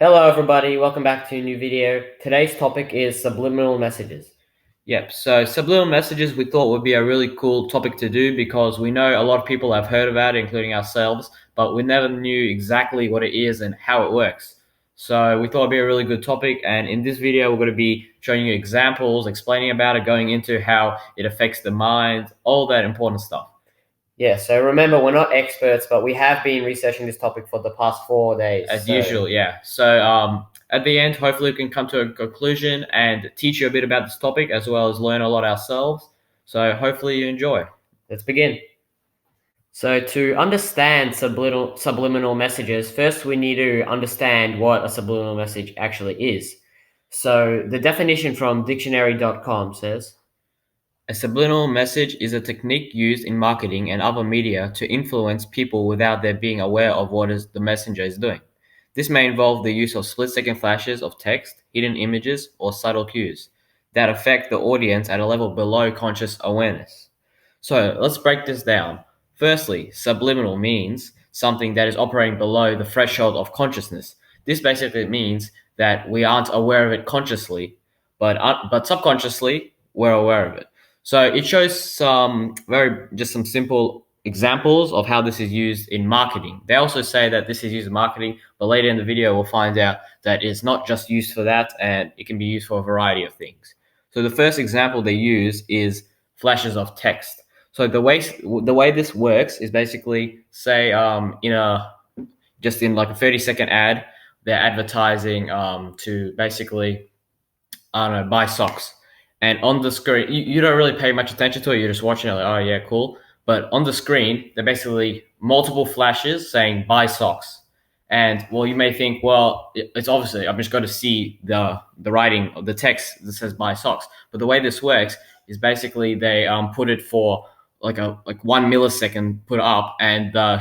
Hello everybody, welcome back to a new video. Today's topic is subliminal messages. Yep, so subliminal messages we thought would be a really cool topic to do because we know a lot of people have heard about it, including ourselves, but we never knew exactly what it is and how it works. So we thought it'd be a really good topic, and in this video we're going to be showing you examples, explaining about it, going into how it affects the mind, all that important stuff. Yeah, so remember we're not experts, but we have been researching this topic for the past 4 days. As usual, yeah. So at the end, hopefully we can come to a conclusion and teach you a bit about this topic as well as learn a lot ourselves. So hopefully you enjoy. Let's begin. So to understand subliminal messages, first we need to understand what a subliminal message actually is. So the definition from dictionary.com says, A subliminal message is a technique used in marketing and other media to influence people without their being aware of what the messenger is doing. This may involve the use of split-second flashes of text, hidden images, or subtle cues that affect the audience at a level below conscious awareness. So let's break this down. Firstly, subliminal means something that is operating below the threshold of consciousness. This basically means that we aren't aware of it consciously, but subconsciously we're aware of it. So it shows some simple examples of how this is used in marketing. They also say that this is used in marketing, but later in the video we'll find out that it's not just used for that and it can be used for a variety of things. So the first example they use is flashes of text. So the way this works is basically say in like a 30-second ad, they're advertising to basically I don't know, buy socks. And on the screen, you don't really pay much attention to it. You're just watching it like, oh yeah, cool. But on the screen, they're basically multiple flashes saying buy socks. And well, you may think, well, it's obviously I'm just going to see the writing of the text that says buy socks. But the way this works is basically they put it for like 1 millisecond put up, and the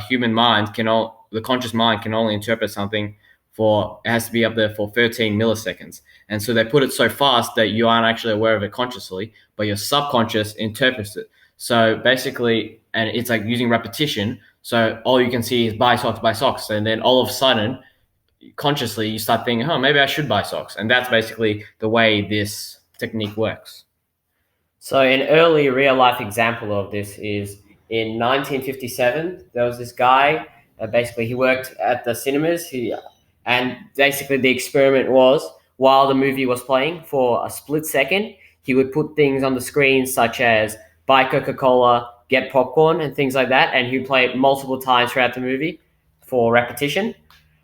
conscious mind can only interpret something it has to be up there for 13 milliseconds. And so they put it so fast that you aren't actually aware of it consciously, but your subconscious interprets it. So basically, and it's like using repetition. So all you can see is buy socks. And then all of a sudden, consciously, you start thinking, oh, maybe I should buy socks. And that's basically the way this technique works. So an early real life example of this is in 1957, there was this guy, basically he worked at the cinemas, and basically the experiment was, while the movie was playing for a split second, he would put things on the screen such as buy Coca-Cola, get popcorn, and things like that, and he'd play it multiple times throughout the movie for repetition.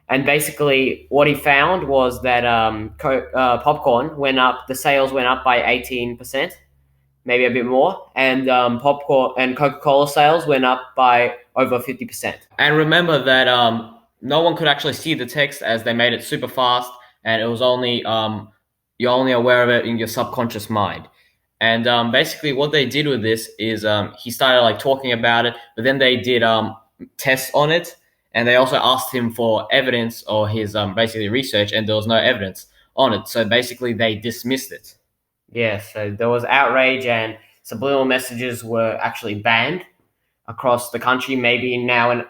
And basically what he found was that popcorn went up, the sales went up by 18%, maybe a bit more, and popcorn and Coca-Cola sales went up by over 50%. And remember that no one could actually see the text as they made it super fast, and it was only you're only aware of it in your subconscious mind. And basically, what they did with this is he started like talking about it, but then they did tests on it, and they also asked him for evidence or his basically research, and there was no evidence on it. So basically, they dismissed it. Yeah, so there was outrage, and subliminal messages were actually banned across the country. Maybe now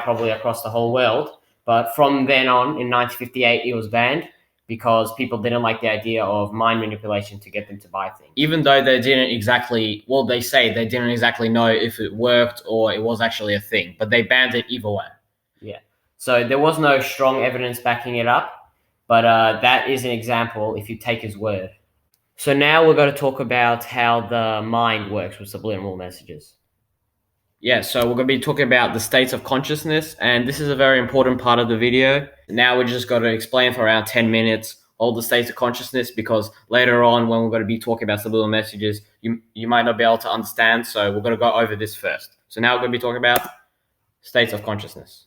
probably across the whole world. But from then on, in 1958, it was banned because people didn't like the idea of mind manipulation to get them to buy things. Even though they didn't exactly, well, they say they didn't exactly know if it worked or it was actually a thing, but they banned it either way. Yeah. So there was no strong evidence backing it up, but that is an example if you take his word. So now we're going to talk about how the mind works with subliminal messages. Yeah, so we're going to be talking about the states of consciousness, and this is a very important part of the video. Now we're just going to explain for around 10 minutes all the states of consciousness, because later on when we're going to be talking about subliminal messages, you might not be able to understand, so we're going to go over this first. So now we're going to be talking about states of consciousness.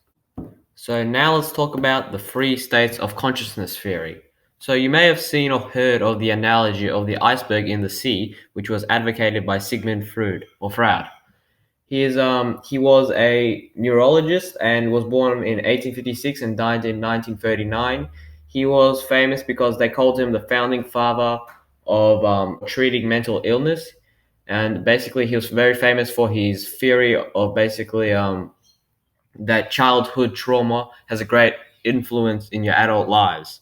So now let's talk about the three states of consciousness theory. So you may have seen or heard of the analogy of the iceberg in the sea, which was advocated by Sigmund Freud. He was a neurologist and was born in 1856 and died in 1939. He was famous because they called him the founding father of treating mental illness. And basically, he was very famous for his theory of basically that childhood trauma has a great influence in your adult lives.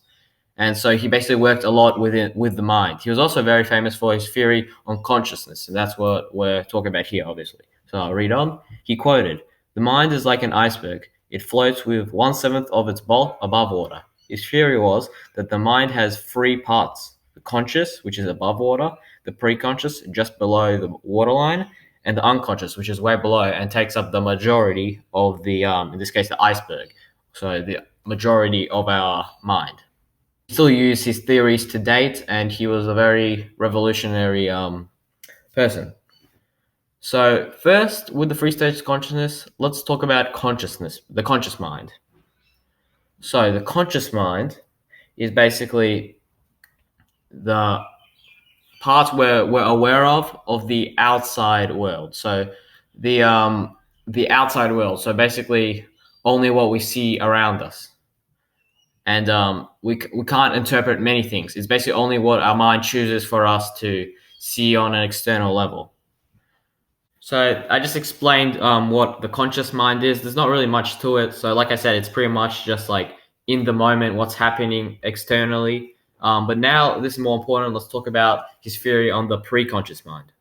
And so he basically worked a lot with the mind. He was also very famous for his theory on consciousness, and that's what we're talking about here, obviously. So I'll read on. He quoted, "The mind is like an iceberg. It floats with 1/7 of its bulk above water." His theory was that the mind has three parts: the conscious, which is above water, the preconscious, just below the waterline, and the unconscious, which is way below and takes up the majority of the, in this case, the iceberg. So the majority of our mind. Still use his theories to date, and he was a very revolutionary person. So first, with the three stages of consciousness, let's talk about consciousness, the conscious mind. So the conscious mind is basically the parts we're aware of the outside world. So the outside world. So basically, only what we see around us. And we can't interpret many things. It's basically only what our mind chooses for us to see on an external level. So I just explained what the conscious mind is. There's not really much to it. So like I said, it's pretty much just like in the moment what's happening externally. But now this is more important. Let's talk about his theory on the pre-conscious mind.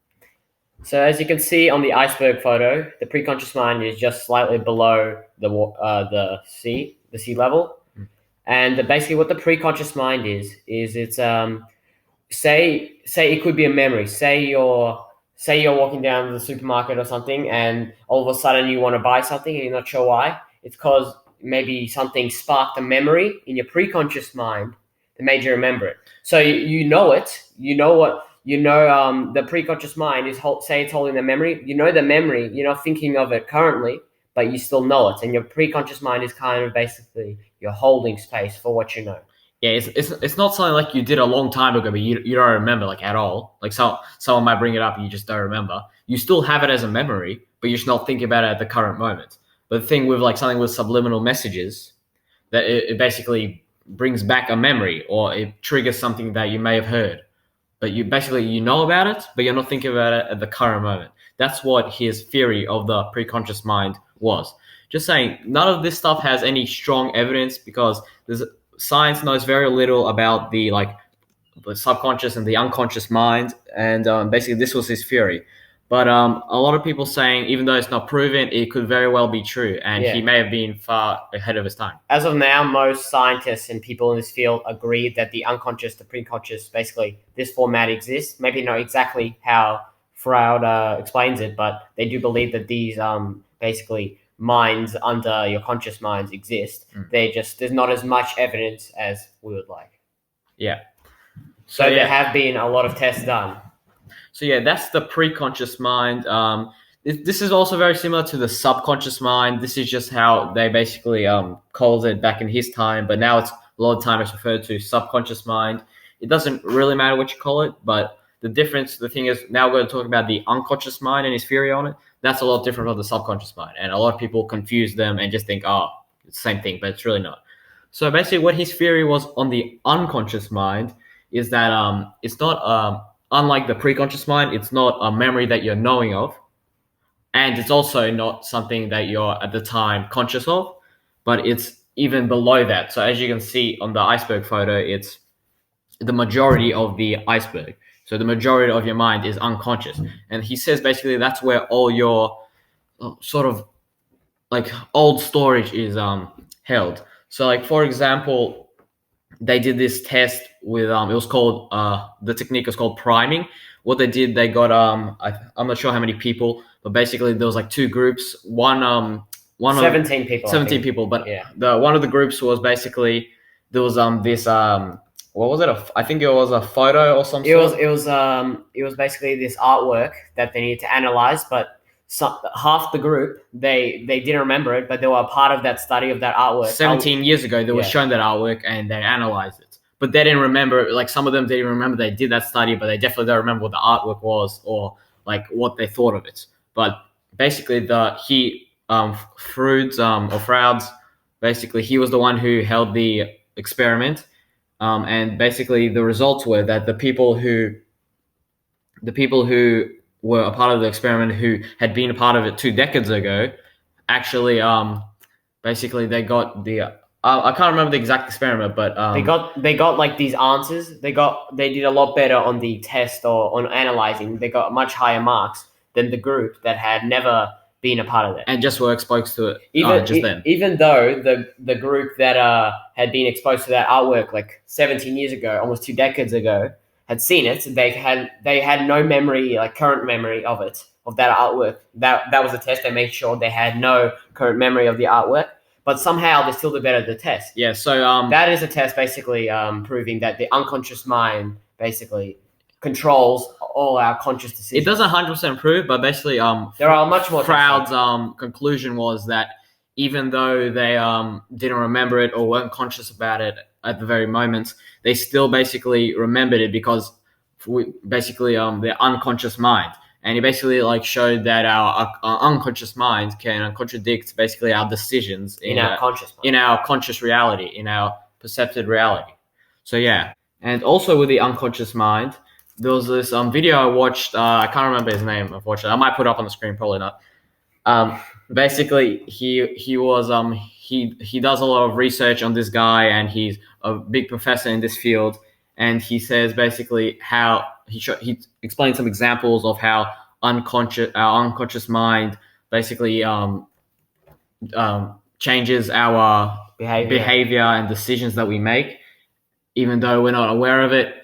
So as you can see on the iceberg photo, the preconscious mind is just slightly below the sea level, and basically what the preconscious mind is it's say it could be a memory. Say you're walking down to the supermarket or something, and all of a sudden you want to buy something and you're not sure why. It's because maybe something sparked a memory in your preconscious mind that made you remember it. So you know it. You know what. The preconscious mind is say it's holding the memory. You know the memory. You're not thinking of it currently, but you still know it. And your preconscious mind is kind of basically your holding space for what you know. Yeah, it's not something like you did a long time ago, but you don't remember like at all. Like someone might bring it up and you just don't remember. You still have it as a memory, but you're just not thinking about it at the current moment. But the thing with like something with subliminal messages, that it basically brings back a memory or it triggers something that you may have heard. But you know about it, but you're not thinking about it at the current moment. That's what his theory of the preconscious mind was. Just saying, none of this stuff has any strong evidence because science knows very little about the subconscious and the unconscious mind, and basically this was his theory. But a lot of people saying, even though it's not proven, it could very well be true, and Yeah. he may have been far ahead of his time. As of now, most scientists and people in this field agree that the unconscious, the preconscious, basically this format exists. Maybe not exactly how Freud explains it, but they do believe that these basically minds under your conscious minds exist. There's not as much evidence as we would like. Yeah. So there have been a lot of tests done. So yeah, that's the preconscious mind. This is also very similar to the subconscious mind. This is just how they basically called it back in his time, but now it's a lot of time it's referred to subconscious mind. It doesn't really matter what you call it, but the thing is, now we're going to talk about the unconscious mind and his theory on it. That's a lot different from the subconscious mind, and a lot of people confuse them and just think, oh, it's the same thing, but it's really not. So basically, what his theory was on the unconscious mind is that it's not unlike the preconscious mind, it's not a memory that you're knowing of, and it's also not something that you're at the time conscious of, but it's even below that. So as you can see on the iceberg photo, it's the majority of the iceberg. So the majority of your mind is unconscious. And he says basically that's where all your sort of like old storage is held. So like for example, they did this test with it was called the technique was called priming. What they did, they got I'm not sure how many people, but basically there was like two groups. One 17 people. 17 people, but yeah. the one of the groups was basically there was this what was it? I think it was a photo or something. It was basically this artwork that they needed to analyze, but half the group they didn't remember it, but they were a part of that study of that artwork. 17 years ago, they were shown that artwork and they analyzed it, but they didn't remember. Like some of them didn't remember they did that study, but they definitely don't remember what the artwork was or like what they thought of it. But basically, Freud's basically he was the one who held the experiment. And basically, the results were that the people who were a part of the experiment, who had been a part of it 2 decades ago, actually, basically, they got the I can't remember the exact experiment, but They got like these answers. They did a lot better on the test or on analyzing. They got much higher marks than the group that had never been a part of it. and just were exposed to it then. Even though the group that had been exposed to that artwork like 17 years ago, almost 2 decades ago, had seen it, they had no memory, like current memory of it, of that artwork. That was a test. They made sure they had no current memory of the artwork, but somehow they still did better at the test. Yeah, so That is a test basically proving that the unconscious mind basically controls all our conscious decisions. it doesn't 100% prove, but basically There are much more Froude's conclusion was that even though they didn't remember it or weren't conscious about it at the very moment, they still basically remembered it because basically their unconscious mind. And he basically like showed that our unconscious mind can contradict basically our decisions in our conscious mind. in our conscious reality, in our percepted reality. So yeah, and also with the unconscious mind, there was this video I watched. I can't remember his name, unfortunately. I might put it up on the screen, probably not. Basically, he was he does a lot of research on this guy, and he's a big professor in this field. And he says basically how he explains some examples of how our unconscious mind basically changes our behavior and decisions that we make, even though we're not aware of it.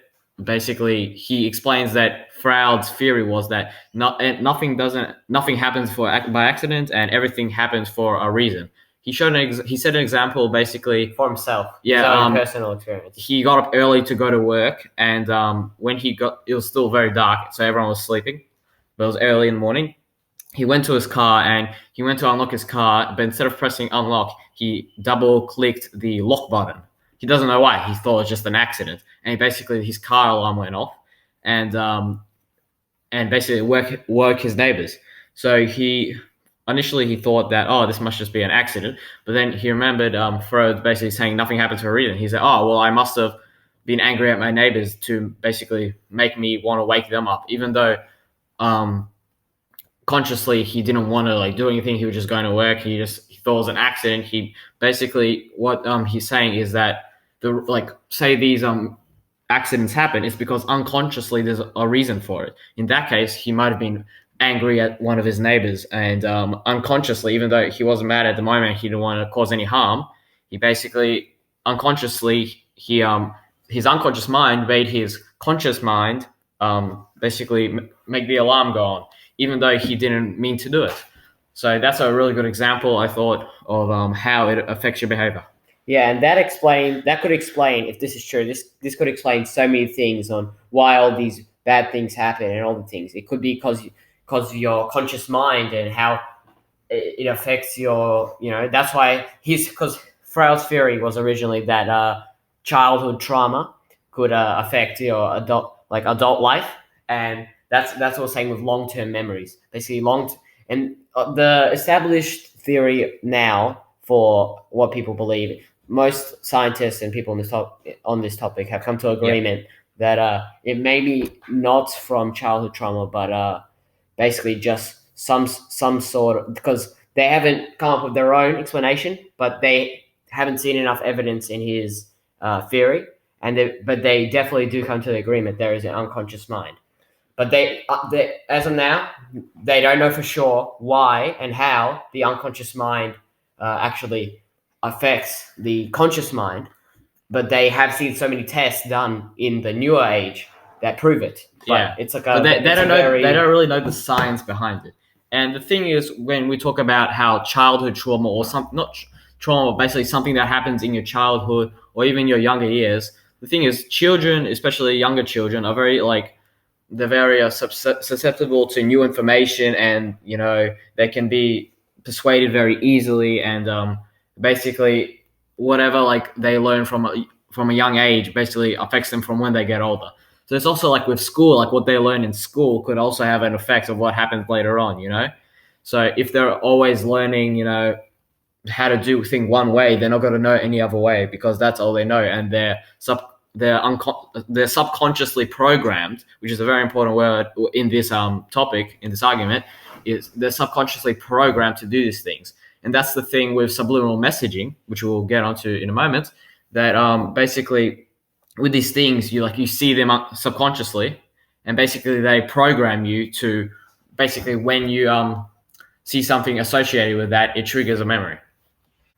Basically, he explains that Froude's theory was that nothing happens by accident, and everything happens for a reason. He said an example basically for himself. Yeah, his own personal experience. He got up early to go to work, and when it was still very dark, so everyone was sleeping, but it was early in the morning. He went to his car and he went to unlock his car, but instead of pressing unlock, he double clicked the lock button. He doesn't know why. He thought it was just an accident, and basically his car alarm went off, and basically woke his neighbors. So initially he thought that, oh, this must just be an accident, but then he remembered Freud basically saying nothing happened for a reason. He said, oh, well, I must have been angry at my neighbors to basically make me want to wake them up, even though consciously he didn't want to like do anything. He was just going to work. He thought it was an accident. He basically, what he's saying is that say these accidents happen, it's because unconsciously there's a reason for it. In that case, he might have been angry at one of his neighbors, and unconsciously, even though he wasn't mad at the moment, he didn't want to cause any harm. He basically unconsciously his unconscious mind made his conscious mind basically make the alarm go on, even though he didn't mean to do it. So that's a really good example, I thought, of how it affects your behavior. Yeah, and that could explain, if this is true, this could explain so many things on why all these bad things happen and all the things. It could be because of your conscious mind and how it affects your, that's why because Froude's theory was originally that childhood trauma could affect your adult life, and that's what we're saying with long-term memories. Basically, and the established theory now for what people believe, most scientists and people on this topic have come to agreement that it may be not from childhood trauma, but basically just some sort of, because they haven't come up with their own explanation, but they haven't seen enough evidence in his theory, but they definitely do come to the agreement there is an unconscious mind. But they as of now, they don't know for sure why and how the unconscious mind actually affects the conscious mind, but they have seen so many tests done in the newer age that prove it. But it's like they don't really know the science behind it. And the thing is, when we talk about how childhood trauma or not trauma, basically something that happens in your childhood or even your younger years, the thing is, children, especially younger children, are they're very susceptible to new information, and they can be persuaded very easily, and basically whatever they learn from a young age basically affects them from when they get older. So it's also with school, what they learn in school could also have an effect of what happens later on. So if they're always learning how to do things one way, they're not going to know any other way because that's all they know, and they're subconsciously programmed, which is a very important word in this topic, in this argument, is they're subconsciously programmed to do these things. And that's the thing with subliminal messaging, which we'll get onto in a moment, that basically with these things, you see them subconsciously, and basically they program you to basically when you see something associated with that, it triggers a memory.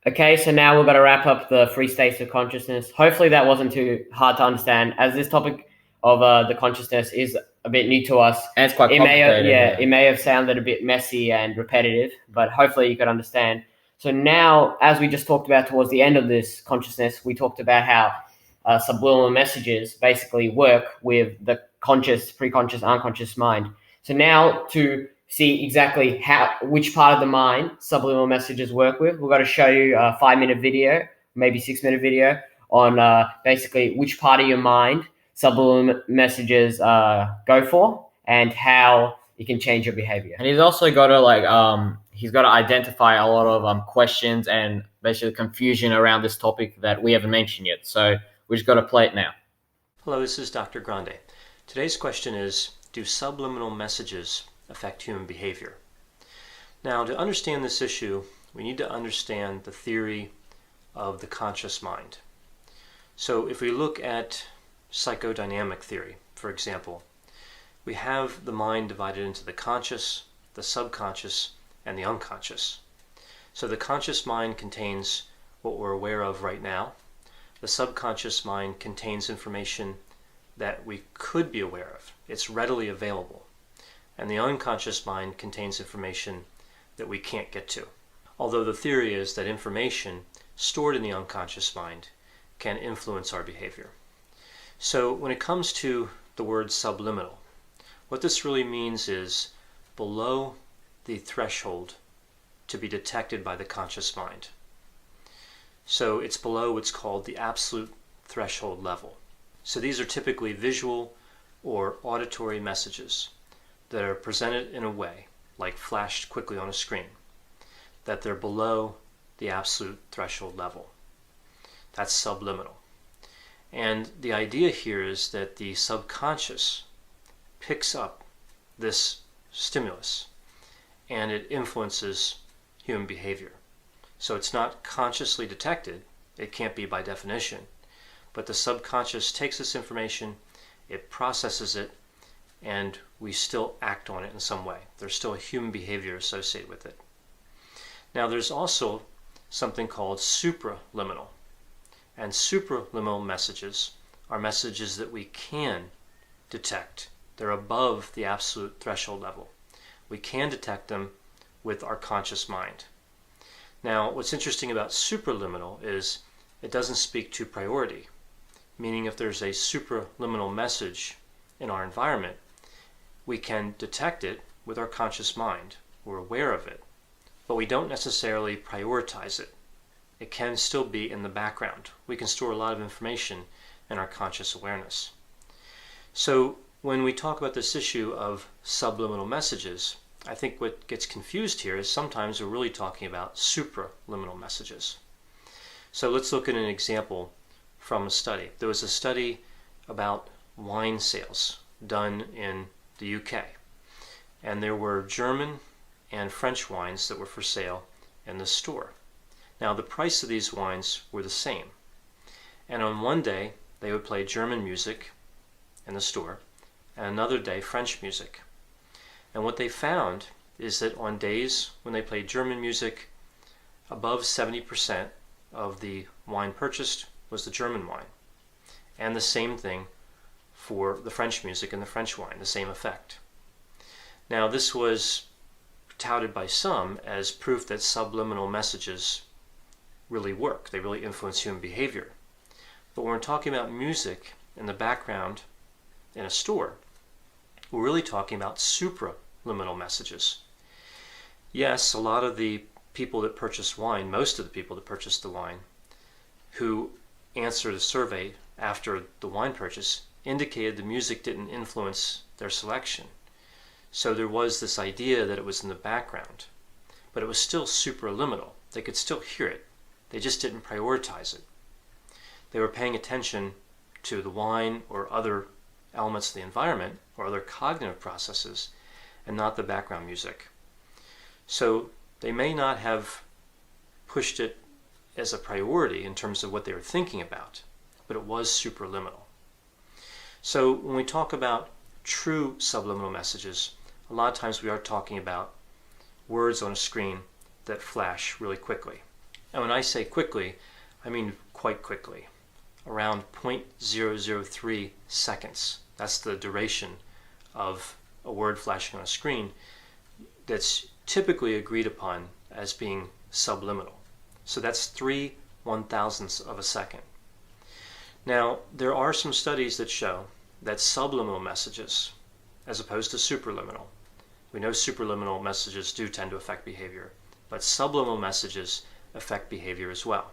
Okay, so now we're going to wrap up the three states of consciousness. Hopefully, that wasn't too hard to understand, as this topic of the consciousness is a bit new to us. And it's quite It may, complicated. it may have sounded a bit messy and repetitive, but hopefully you could understand. So now, as we just talked about towards the end of this consciousness, we talked about how subliminal messages basically work with the conscious, preconscious, unconscious mind. So now to see exactly which part of the mind subliminal messages work with, we're going to show you a 5-minute video, maybe 6-minute video on basically which part of your mind subliminal messages go for and how it can change your behavior. And he's also got to he's got to identify a lot of questions and basically confusion around this topic that we haven't mentioned yet. So we just got to play it now. Hello, this is Dr. Grande. Today's question is, do subliminal messages affect human behavior? Now, to understand this issue, we need to understand the theory of the conscious mind. So if we look at psychodynamic theory, for example, we have the mind divided into the conscious, the subconscious, and the unconscious. So the conscious mind contains what we're aware of right now. The subconscious mind contains information that we could be aware of. It's readily available. And the unconscious mind contains information that we can't get to. Although the theory is that information stored in the unconscious mind can influence our behavior. So when it comes to the word subliminal, what this really means is below the threshold to be detected by the conscious mind. So it's below what's called the absolute threshold level. So these are typically visual or auditory messages that are presented in a way, like flashed quickly on a screen, that they're below the absolute threshold level. That's subliminal. And the idea here is that the subconscious picks up this stimulus and it influences human behavior. So it's not consciously detected, it can't be by definition, but the subconscious takes this information, it processes it, and we still act on it in some way. There's still a human behavior associated with it. Now there's also something called supraliminal. And supraliminal messages are messages that we can detect. They're above the absolute threshold level. We can detect them with our conscious mind. Now what's interesting about supraliminal is it doesn't speak to priority, meaning if there's a supraliminal message in our environment, we can detect it with our conscious mind. We're aware of it, but we don't necessarily prioritize it. It can still be in the background. We can store a lot of information in our conscious awareness. So when we talk about this issue of subliminal messages, I think what gets confused here is sometimes we're really talking about supraliminal messages. So let's look at an example from a study. There was a study about wine sales done in the UK, and there were German and French wines that were for sale in the store. Now the price of these wines were the same, and on one day they would play German music in the store and another day French music. And what they found is that on days when they played German music, above 70% of the wine purchased was the German wine, and the same thing for the French music and the French wine, the same effect. Now this was touted by some as proof that subliminal messages really work. They really influence human behavior. But when we're talking about music in the background in a store, we're really talking about supraliminal messages. Yes, a lot of the people that purchase wine, most of the people that purchase the wine, who answered a survey after the wine purchase, indicated the music didn't influence their selection. So there was this idea that it was in the background, but it was still supraliminal. They could still hear it. They just didn't prioritize it. They were paying attention to the wine or other elements of the environment or other cognitive processes and not the background music. So they may not have pushed it as a priority in terms of what they were thinking about, but it was superliminal. So when we talk about true subliminal messages, a lot of times we are talking about words on a screen that flash really quickly. And when I say quickly, I mean quite quickly, around 0.003 seconds. That's the duration of a word flashing on a screen that's typically agreed upon as being subliminal. So that's 3/1000ths of a second. Now, there are some studies that show that subliminal messages, as opposed to superliminal, we know superliminal messages do tend to affect behavior, but subliminal messages affect behavior as well.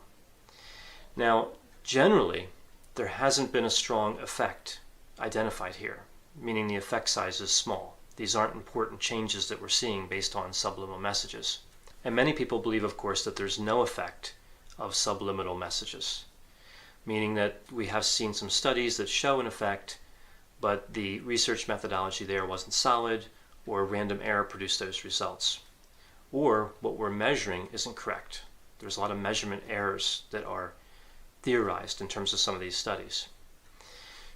Now, generally, there hasn't been a strong effect identified here, meaning the effect size is small. These aren't important changes that we're seeing based on subliminal messages. And many people believe, of course, that there's no effect of subliminal messages, meaning that we have seen some studies that show an effect, but the research methodology there wasn't solid, or random error produced those results. Or what we're measuring isn't correct. There's a lot of measurement errors that are theorized in terms of some of these studies.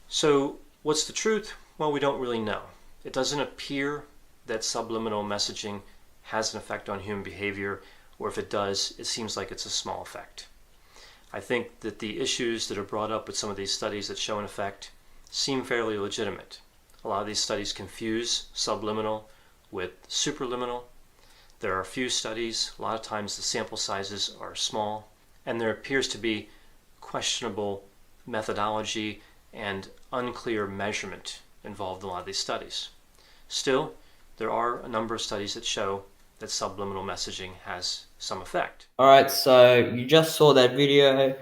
So what's the truth? Well, we don't really know. It doesn't appear that subliminal messaging has an effect on human behavior, or if it does, it seems like it's a small effect. I think that the issues that are brought up with some of these studies that show an effect seem fairly legitimate. A lot of these studies confuse subliminal with superliminal. There are a few studies, a lot of times the sample sizes are small, and there appears to be questionable methodology and unclear measurement involved in a lot of these studies. Still, there are a number of studies that show that subliminal messaging has some effect. All right, so you just saw that video.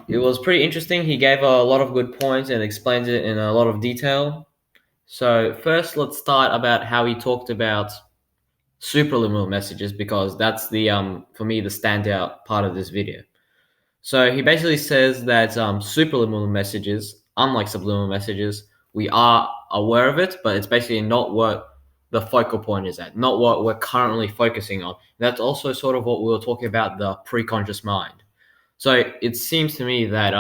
It was pretty interesting. He gave a lot of good points and explained it in a lot of detail. So first, let's start about how he talked about superliminal messages, because that's the for me the standout part of this video. So he basically says that superliminal messages, unlike subliminal messages, we are aware of it, but it's basically not what the focal point is at, not what we're currently focusing on. That's also sort of what we were talking about, the preconscious mind. So it seems to me that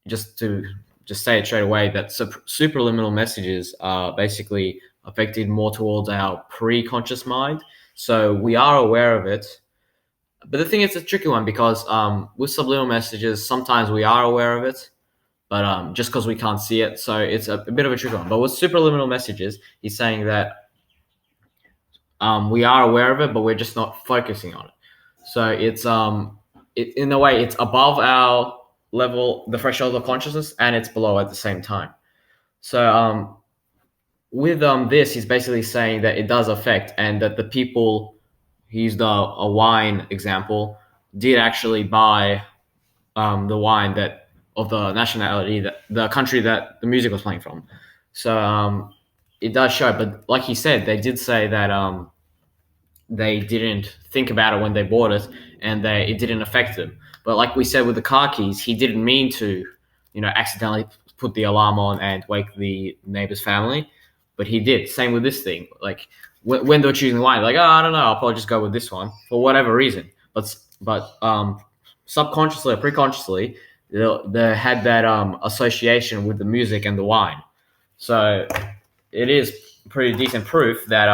just to say it straight away, that superliminal messages are basically affected more towards our pre-conscious mind. So we are aware of it. But the thing is, it's a tricky one, because with subliminal messages, sometimes we are aware of it, but just because we can't see it. So it's a bit of a tricky one. But with superliminal messages, he's saying that we are aware of it, but we're just not focusing on it. So it's in a way, it's above our level, the threshold of consciousness, and it's below at the same time. So with this, he's basically saying that it does affect, and that the people, he used a wine example, did actually buy the wine that of the nationality, that the country that the music was playing from. So it does show, but like he said, they did say that they didn't think about it when they bought it, and it didn't affect them. But like we said with the car keys, he didn't mean to, accidentally put the alarm on and wake the neighbor's family, but he did. Same with this thing. Like when they're choosing the wine, like, oh, I don't know, I'll probably just go with this one for whatever reason. But subconsciously or preconsciously, they had that association with the music and the wine. So it is pretty decent proof that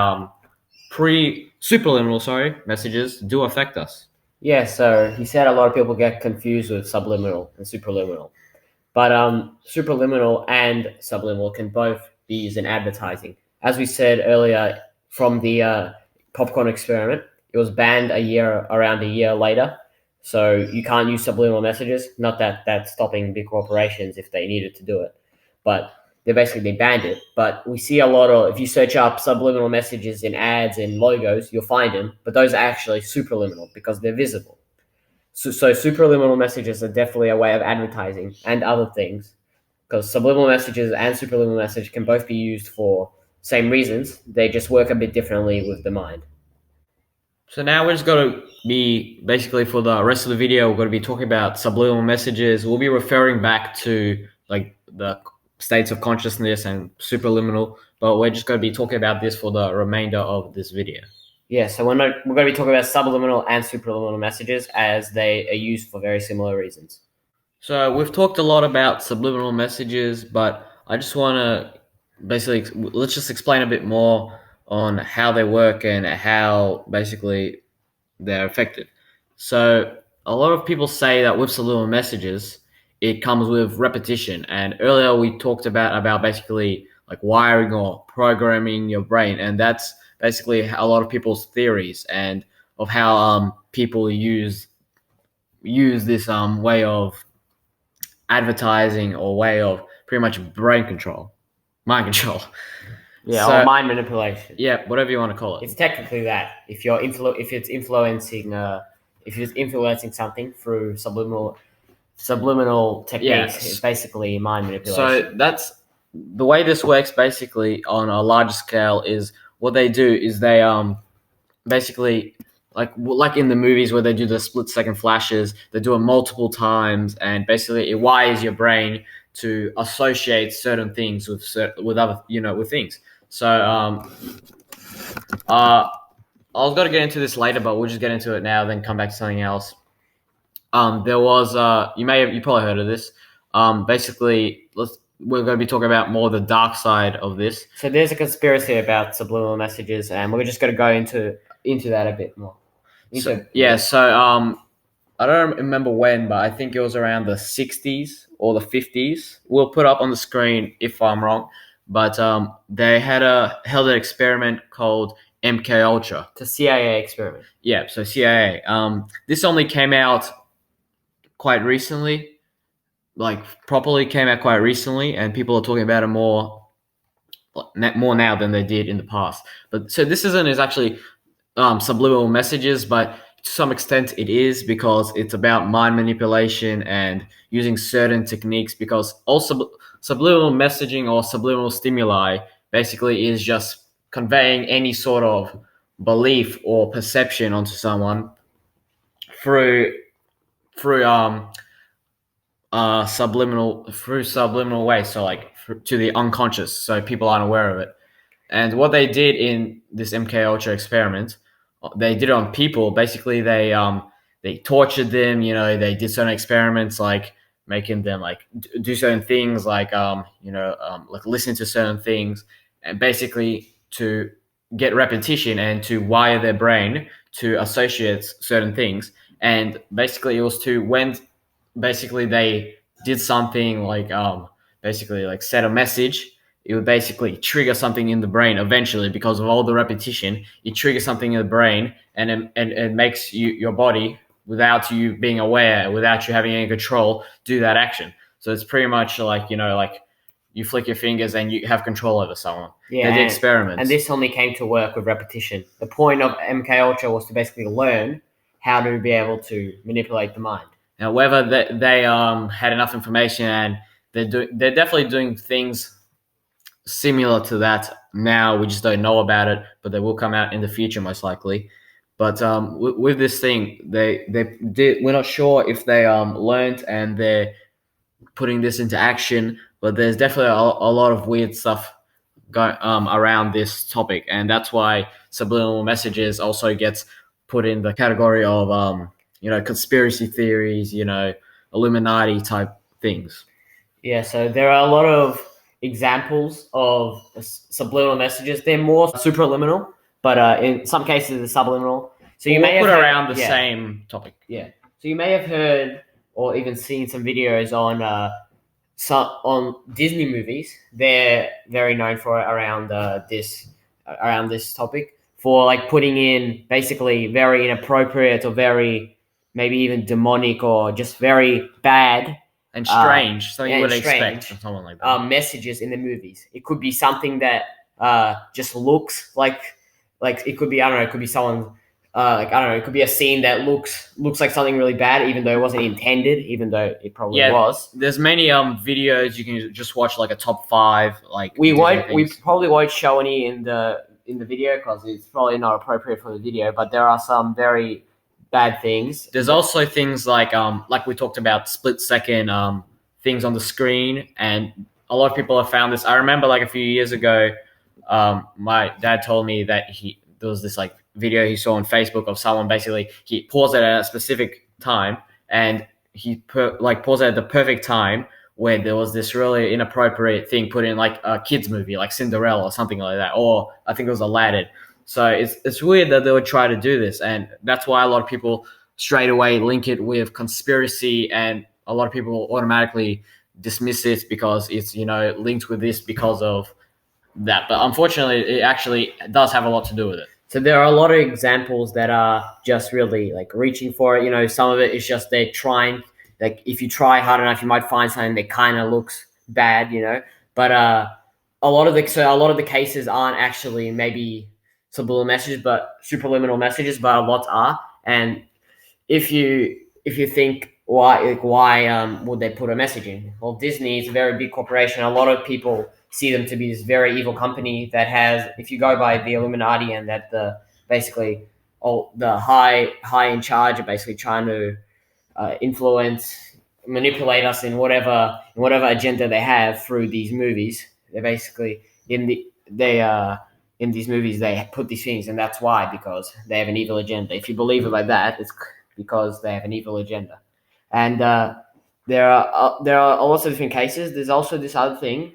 superliminal messages do affect us. Yeah, so he said a lot of people get confused with subliminal and superliminal. But superliminal and subliminal can both be used in advertising. As we said earlier, from the popcorn experiment, it was banned around a year later. So you can't use subliminal messages. Not that that's stopping big corporations if they needed to do it, but they banned it. But we see a lot of, if you search up subliminal messages in ads and logos, you'll find them. But those are actually superliminal because they're visible. So superliminal messages are definitely a way of advertising and other things, because subliminal messages and superliminal message can both be used for same reasons. They just work a bit differently with the mind. So now we're just going to be, basically for the rest of the video, we're going to be talking about subliminal messages. We'll be referring back to like the states of consciousness and superliminal, but we're just going to be talking about this for the remainder of this video. Yeah, so we're going to be talking about subliminal and supraliminal messages as they are used for very similar reasons. So we've talked a lot about subliminal messages, but I just want to basically let's just explain a bit more on how they work and how basically they're effective. So a lot of people say that with subliminal messages, it comes with repetition. And earlier we talked about basically like wiring or programming your brain, and that's basically a lot of people's theories and of how people use this way of advertising or way of pretty much brain control, mind control. Yeah, So- or mind manipulation. Yeah, whatever you want to call it. It's technically that. If it's influencing something through subliminal techniques, Yes. it's basically mind manipulation. So that's the way this works basically on a larger scale is what they do is they basically like in the movies where they do the split second flashes, they do it multiple times and basically it wires your brain to associate certain things with other with things. So I was going to get into this later, but we'll just get into it now, then come back to something else. There was you probably heard of this. Basically, we're going to be talking about more the dark side of this. So there's a conspiracy about subliminal messages, and we're just going to go into that a bit more. So I don't remember when, but I think it was around the 60s or the 50s. We'll put up on the screen if I'm wrong, but they held an experiment called MK Ultra. It's a CIA experiment. Yeah, so CIA. This only came out quite recently, like properly came out quite recently, and people are talking about it more now than they did in the past. But so this is actually subliminal messages, but to some extent it is because it's about mind manipulation and using certain techniques, because also subliminal messaging or subliminal stimuli basically is just conveying any sort of belief or perception onto someone through subliminal ways, so like to the unconscious, so people aren't aware of it. And what they did in this MK Ultra experiment, they did it on people. Basically, they tortured them. They did certain experiments like making them like do certain things, like like listen to certain things, and basically to get repetition and to wire their brain to associate certain things. And basically, it was to when basically they did something like basically like set a message, it would basically trigger something in the brain eventually because of all the repetition. It triggers something in the brain and it makes your body, without you being aware, without you having any control, do that action. So it's pretty much like like you flick your fingers and you have control over someone. Yeah, they did experiments. And this only came to work with repetition. The point of MK Ultra was to basically learn how to be able to manipulate the mind. Now, whether they had enough information, and they're definitely doing things similar to that now. We just don't know about it, but they will come out in the future most likely. But with this thing, they did. We're not sure if they learned and they're putting this into action. But there's definitely a lot of weird stuff going around this topic, and that's why subliminal messages also gets put in the category of conspiracy theories, Illuminati type things. Yeah, so there are a lot of examples of subliminal messages. They're more supraliminal, but in some cases they're subliminal. So you may have put heard, around the same topic. Yeah. So you may have heard or even seen some videos on Disney movies. They're very known for it around this topic, for like putting in basically very inappropriate or very maybe even demonic or just very bad and strange, something you would strange, expect from someone like that. Messages in the movies. It could be something that just looks like it could be, I don't know, it could be someone it could be a scene that looks like something really bad, even though it wasn't intended, even though it probably was. There's many videos you can just watch, like a top 5. Like we probably won't show any in the video because it's probably not appropriate for the video, but there are some very bad things. There's also things like we talked about, split second things on the screen, and a lot of people have found this. I remember like a few years ago, my dad told me that there was this like video he saw on Facebook of someone basically he paused it at a specific time and he paused it at the perfect time where there was this really inappropriate thing put in like a kids movie like Cinderella or something like that, or I think it was Aladdin. So it's weird that they would try to do this, and that's why a lot of people straight away link it with conspiracy, and a lot of people automatically dismiss it because it's linked with this because of that. But unfortunately, it actually does have a lot to do with it. So there are a lot of examples that are just really like reaching for it. Some of it is just they're trying. Like if you try hard enough, you might find something that kind of looks bad. But a lot of the cases aren't actually maybe subliminal messages, but a lot are. And if you think why would they put a message in? Well, Disney is a very big corporation. A lot of people see them to be this very evil company that has, if you go by the Illuminati, and that the basically all the high in charge are basically trying to influence, manipulate us in whatever agenda they have through these movies. They're basically in these movies they put these things, and that's why, because they have an evil agenda. If you believe it like that, it's because they have an evil agenda. And there are lots of different cases. There's also this other thing.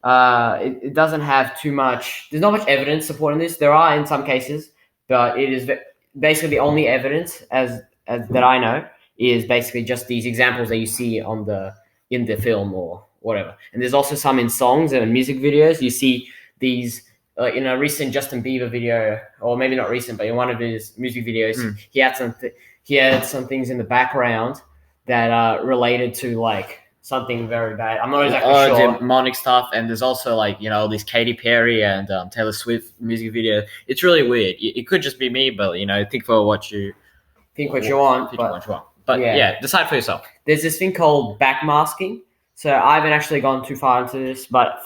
It doesn't have too much. There's not much evidence supporting this. There are in some cases, but it is basically the only evidence as that I know is basically just these examples that you see in the film or whatever. And there's also some in songs and music videos. You see these in a recent Justin Bieber video, or maybe not recent, but in one of his music videos, he had some things in the background that are related to like something very bad. I'm not exactly sure. Demonic stuff, and there's also like these Katy Perry and Taylor Swift music video. It's really weird. It could just be me, but think for what you want. But yeah, decide for yourself. There's this thing called backmasking. So I haven't actually gone too far into this, but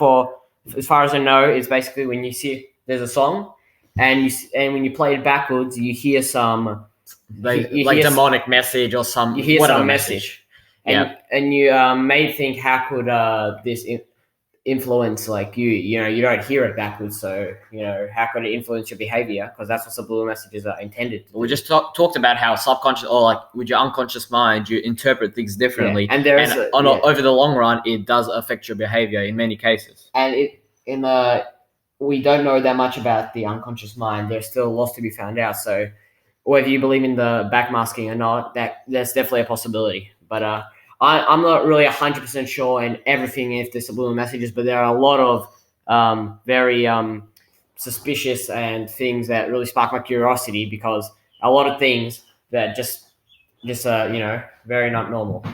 as far as I know, it's basically when you see there's a song, and when you play it backwards, you hear some demonic message or some you hear some message. And you may think, how could this influence like you don't hear it backwards, so how could it influence your behavior? Because that's what subliminal messages are intended to do. We just talked about how subconscious, or like with your unconscious mind, you interpret things differently, and over the long run it does affect your behavior in many cases. And we don't know that much about the unconscious mind. There's still lots to be found out, so whether you believe in the backmasking or not, that's definitely a possibility. But I'm not really 100% sure in everything if there's subliminal messages, but there are a lot of very suspicious and things that really spark my curiosity, because a lot of things that just very not normal.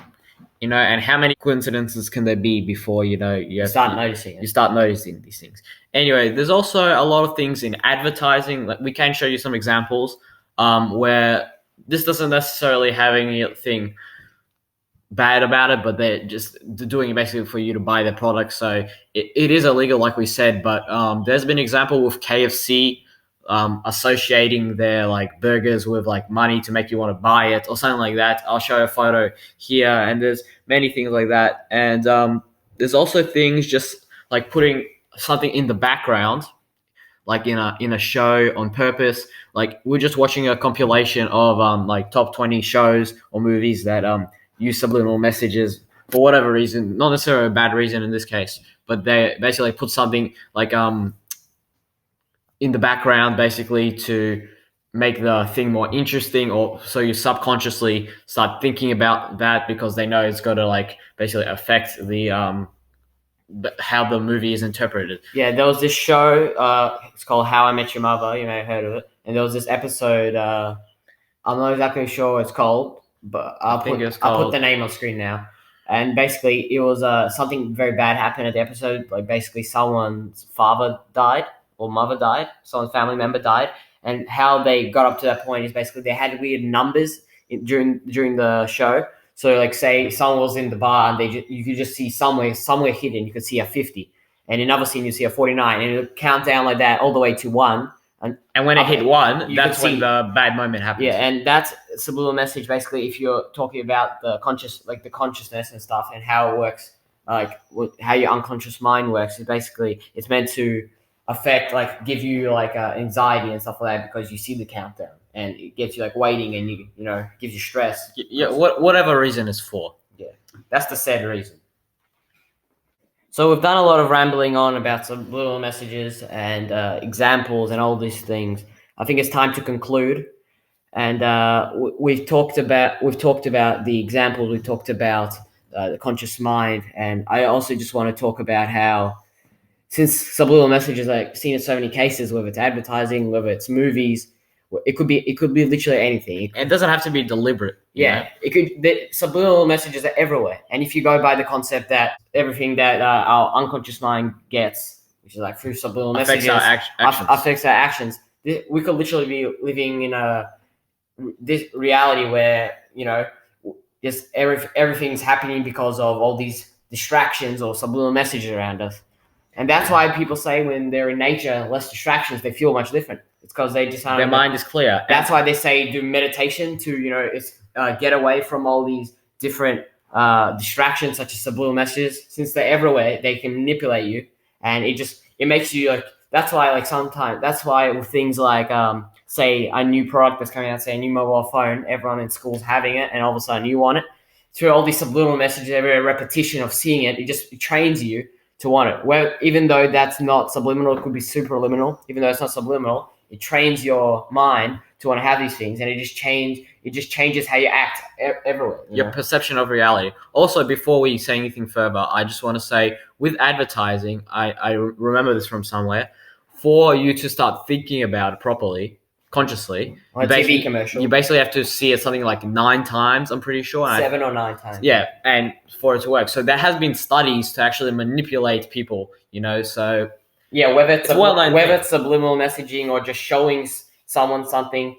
And how many coincidences can there be before you start noticing it? You start noticing these things. Anyway, there's also a lot of things in advertising. Like we can show you some examples where this doesn't necessarily have anything bad about it, but they're just doing it basically for you to buy their product. So it is illegal, like we said, but there's been an example with KFC associating their like burgers with like money to make you want to buy it or something like that. I'll show you a photo here, and there's many things like that. And there's also things just like putting something in the background, like in a show on purpose. Like we're just watching a compilation of like top 20 shows or movies that use subliminal messages for whatever reason, not necessarily a bad reason in this case, but they basically put something like in the background basically to make the thing more interesting, or so you subconsciously start thinking about that because they know it's going to like basically affect the how the movie is interpreted. Yeah, there was this show, it's called How I Met Your Mother, you may have heard of it, and there was this episode, I'm not exactly sure what it's called, but I'll put the name on screen now. And basically, it was something very bad happened at the episode. Like basically, someone's father died or mother died, someone's family member died, and how they got up to that point is basically they had weird numbers during the show. So like say someone was in the bar and you could just see somewhere hidden you could see a 50, and in another scene you see a 49, and it would count down like that all the way to 1. And when it hit 1, that's when the bad moment happens. Yeah, and that's subliminal message. Basically, if you're talking about the consciousness and stuff, and how it works, like how your unconscious mind works, it's meant to affect, like give you like anxiety and stuff like that, because you see the countdown and it gets you like waiting, and you know gives you stress. Yeah, whatever reason it's for. Yeah, that's the said reason. So we've done a lot of rambling on about subliminal messages and examples and all these things. I think it's time to conclude. And we've talked about the examples. We've talked about the conscious mind, and I also just want to talk about how, since subliminal messages are seen in so many cases, whether it's advertising, whether it's movies, it could be literally anything. It doesn't have to be deliberate. Yeah, it could. The subliminal messages are everywhere, and if you go by the concept that everything that our unconscious mind gets, which is like through subliminal Affects messages, our actions. affects our actions, we could literally be living in this reality where just everything's happening because of all these distractions or subliminal messages around us. And that's why people say when they're in nature, less distractions, they feel much different. It's because they just Their mind is clear. That's why they say do meditation to get away from all these different distractions, such as subliminal messages. Since they're everywhere, they can manipulate you, and it makes you like. That's why with things like say a new product that's coming out, say a new mobile phone, everyone in school's having it, and all of a sudden you want it. Through all these subliminal messages, every repetition of seeing it, it trains you to want it. Well, even though that's not subliminal, it could be superliminal. Even though it's not subliminal, it trains your mind to want to have these things, and it just changes how you act everywhere. Your perception of reality. Also, before we say anything further, I just want to say, with advertising, I remember this from somewhere. For you to start thinking about it properly, consciously, on a TV commercial, you basically have to see it something like 9 times, I'm pretty sure. 7 or 9 times. Yeah, and for it to work. So there has been studies to actually manipulate people, so... Yeah, whether it's subliminal messaging or just showing someone something,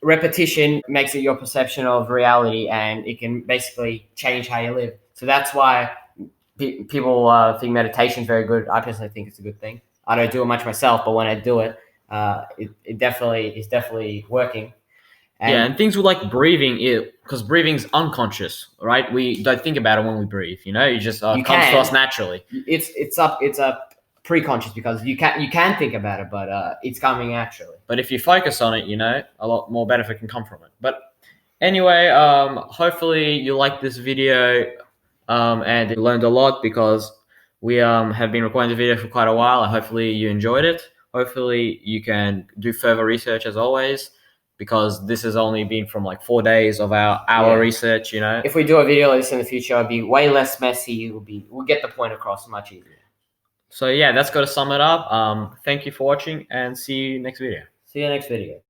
repetition makes it your perception of reality, and it can basically change how you live. So that's why people think meditation is very good. I personally think it's a good thing. I don't do it much myself, but when I do it, it definitely is working. And things with like breathing, because breathing is unconscious, right? We don't think about it when we breathe. It just comes to us naturally. It's a pre-conscious, because you can think about it, but it's coming naturally. But if you focus on it, a lot more benefit can come from it. But anyway, hopefully you liked this video and you learned a lot, because we have been recording the video for quite a while, and hopefully you enjoyed it. Hopefully you can do further research as always, because this has only been from like 4 days of our research. If we do a video like this in the future, it'll be way less messy. We'll get the point across much easier. So yeah, that's got to sum it up. Thank you for watching, and see you next video. See you next video.